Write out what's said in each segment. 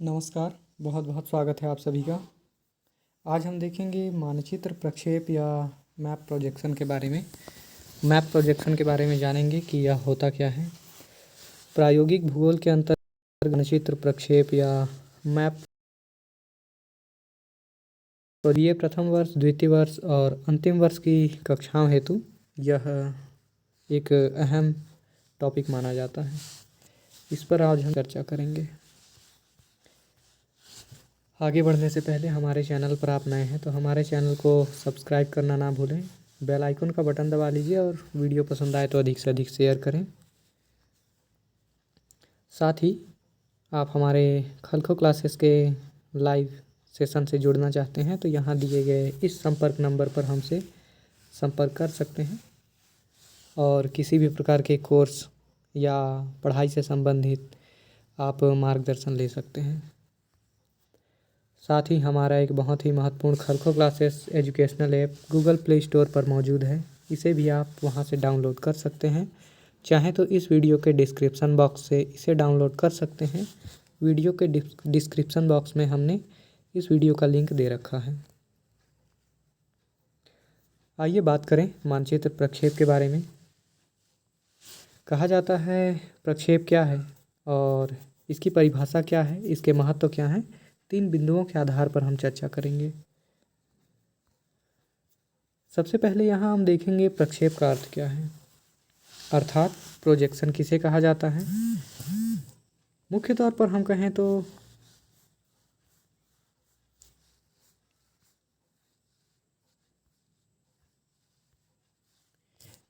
नमस्कार, बहुत बहुत स्वागत है आप सभी का। आज हम देखेंगे मानचित्र प्रक्षेप या मैप प्रोजेक्शन के बारे में। मैप प्रोजेक्शन के बारे में जानेंगे कि यह होता क्या है। प्रायोगिक भूगोल के अंतर्गत मानचित्र प्रक्षेप या मैप और ये प्रथम वर्ष, द्वितीय वर्ष और अंतिम वर्ष की कक्षाओं हेतु यह एक अहम टॉपिक माना जाता है। इस पर आज हम चर्चा करेंगे। आगे बढ़ने से पहले हमारे चैनल पर आप नए हैं तो हमारे चैनल को सब्सक्राइब करना ना भूलें, बेल आइकन का बटन दबा लीजिए और वीडियो पसंद आए तो अधिक से अधिक शेयर करें। साथ ही आप हमारे खलखो क्लासेस के लाइव सेशन से जुड़ना चाहते हैं तो यहाँ दिए गए इस संपर्क नंबर पर हमसे संपर्क कर सकते हैं और किसी भी प्रकार के कोर्स या पढ़ाई से संबंधित आप मार्गदर्शन ले सकते हैं। साथ ही हमारा एक बहुत ही महत्वपूर्ण खलखो classes educational app Google play store पर मौजूद है। इसे भी आप वहां से डाउनलोड कर सकते हैं। चाहें तो इस वीडियो के डिस्क्रिप्शन बॉक्स से इसे डाउनलोड कर सकते हैं। वीडियो के डिस्क्रिप्शन बॉक्स में हमने इस वीडियो का लिंक दे रखा है। आइए बात करें मानचित्र प्रक्षेप के बारे में। कहा जाता है प्रक्षेप क्या है और इसकी परिभाषा क्या है, इसके महत्व क्या हैं। 3 बिंदुओं के आधार पर हम चर्चा करेंगे। सबसे पहले यहाँ हम देखेंगे प्रक्षेप का अर्थ क्या है, अर्थात प्रोजेक्शन किसे कहा जाता है। मुख्य तौर पर हम कहें तो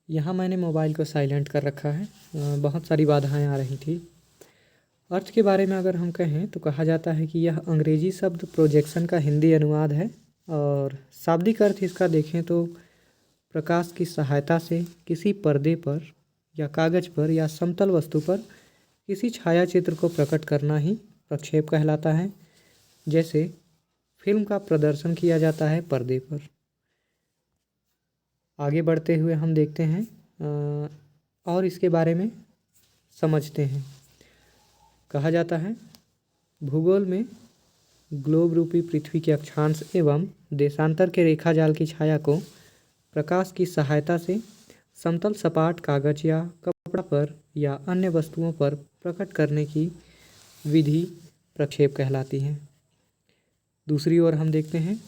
यहाँ मैंने मोबाइल को साइलेंट कर रखा है, बहुत सारी बाधाएं आ रही थी। अर्थ के बारे में अगर हम कहें तो कहा जाता है कि यह अंग्रेजी शब्द प्रोजेक्शन का हिंदी अनुवाद है और शाब्दिक अर्थ इसका देखें तो प्रकाश की सहायता से किसी पर्दे पर या कागज पर या समतल वस्तु पर किसी छायाचित्र को प्रकट करना ही प्रक्षेप कहलाता है। जैसे फिल्म का प्रदर्शन किया जाता है पर्दे पर। आगे बढ़ते हुए हम देखते हैं और इसके बारे में समझते हैं। कहा जाता है भूगोल में ग्लोब रूपी पृथ्वी के अक्षांश एवं देशांतर के रेखाजाल की छाया को प्रकाश की सहायता से समतल सपाट कागज या कपड़ा पर या अन्य वस्तुओं पर प्रकट करने की विधि प्रक्षेप कहलाती है। दूसरी ओर हम देखते हैं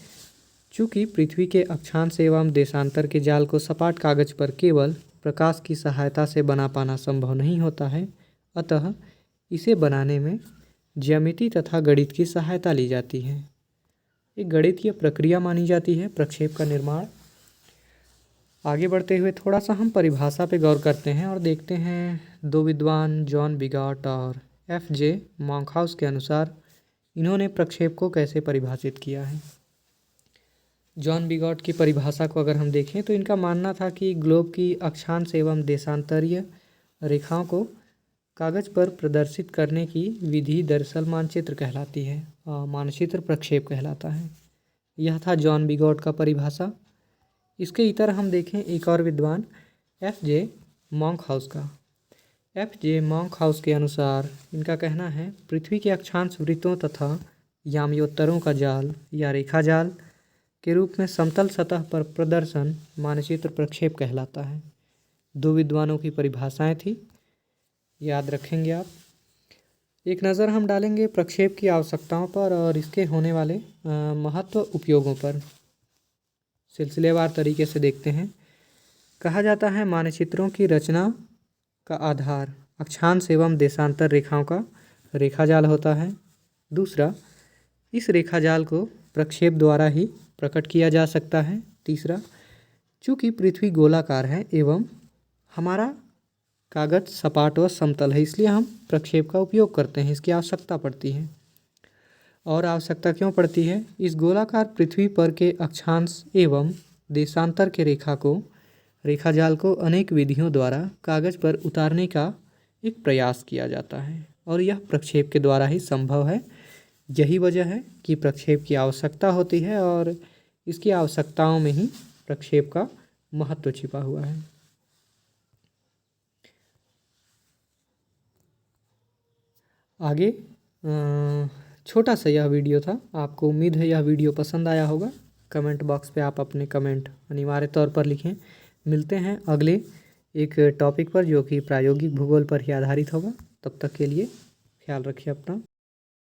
चूँकि पृथ्वी के अक्षांश एवं देशांतर के जाल को सपाट कागज पर केवल प्रकाश की सहायता से बना पाना संभव नहीं होता है, अतः इसे बनाने में ज्यामिति तथा गणित की सहायता ली जाती है। एक गणितीय प्रक्रिया मानी जाती है प्रक्षेप का निर्माण। आगे बढ़ते हुए थोड़ा सा हम परिभाषा पे गौर करते हैं और देखते हैं 2 विद्वान जॉन बिगॉट और F.J. मॉन्कहाउस के अनुसार इन्होंने प्रक्षेप को कैसे परिभाषित किया है। जॉन बिगॉट की परिभाषा को अगर हम देखें तो इनका मानना था कि ग्लोब की अक्षांश एवं देशांतरीय रेखाओं को कागज पर प्रदर्शित करने की विधि दरअसल मानचित्र कहलाती है, मानचित्र प्रक्षेप कहलाता है। यह था जॉन बिगॉट का परिभाषा। इसके इतर हम देखें एक और विद्वान F.J. मॉन्कहाउस का। F.J. मॉन्कहाउस के अनुसार इनका कहना है पृथ्वी के अक्षांश वृत्तों तथा याम्योत्तरों का जाल या रेखा जाल के रूप में समतल सतह पर प्रदर्शन मानचित्र प्रक्षेप कहलाता है। 2 विद्वानों की परिभाषाएं थी, याद रखेंगे आप। एक नज़र हम डालेंगे प्रक्षेप की आवश्यकताओं पर और इसके होने वाले महत्व उपयोगों पर। सिलसिलेवार तरीके से देखते हैं। कहा जाता है मानचित्रों की रचना का आधार अक्षांश एवं देशांतर रेखाओं का रेखाजाल होता है। दूसरा, इस रेखाजाल को प्रक्षेप द्वारा ही प्रकट किया जा सकता है। तीसरा, चूँकि पृथ्वी गोलाकार है एवं हमारा कागज सपाट व समतल है, इसलिए हम प्रक्षेप का उपयोग करते हैं, इसकी आवश्यकता पड़ती है। और आवश्यकता क्यों पड़ती है? इस गोलाकार पृथ्वी पर के अक्षांश एवं देशांतर के रेखाजाल को अनेक विधियों द्वारा कागज पर उतारने का एक प्रयास किया जाता है और यह प्रक्षेप के द्वारा ही संभव है। यही वजह है कि प्रक्षेप की आवश्यकता होती है और इसकी आवश्यकताओं में ही प्रक्षेप का महत्व छिपा हुआ है। आगे छोटा सा यह वीडियो था। आपको उम्मीद है यह वीडियो पसंद आया होगा। कमेंट बॉक्स पे आप अपने कमेंट अनिवार्य तौर पर लिखें। मिलते हैं अगले एक टॉपिक पर जो कि प्रायोगिक भूगोल पर ही आधारित होगा। तब तक के लिए ख्याल रखिए अपना।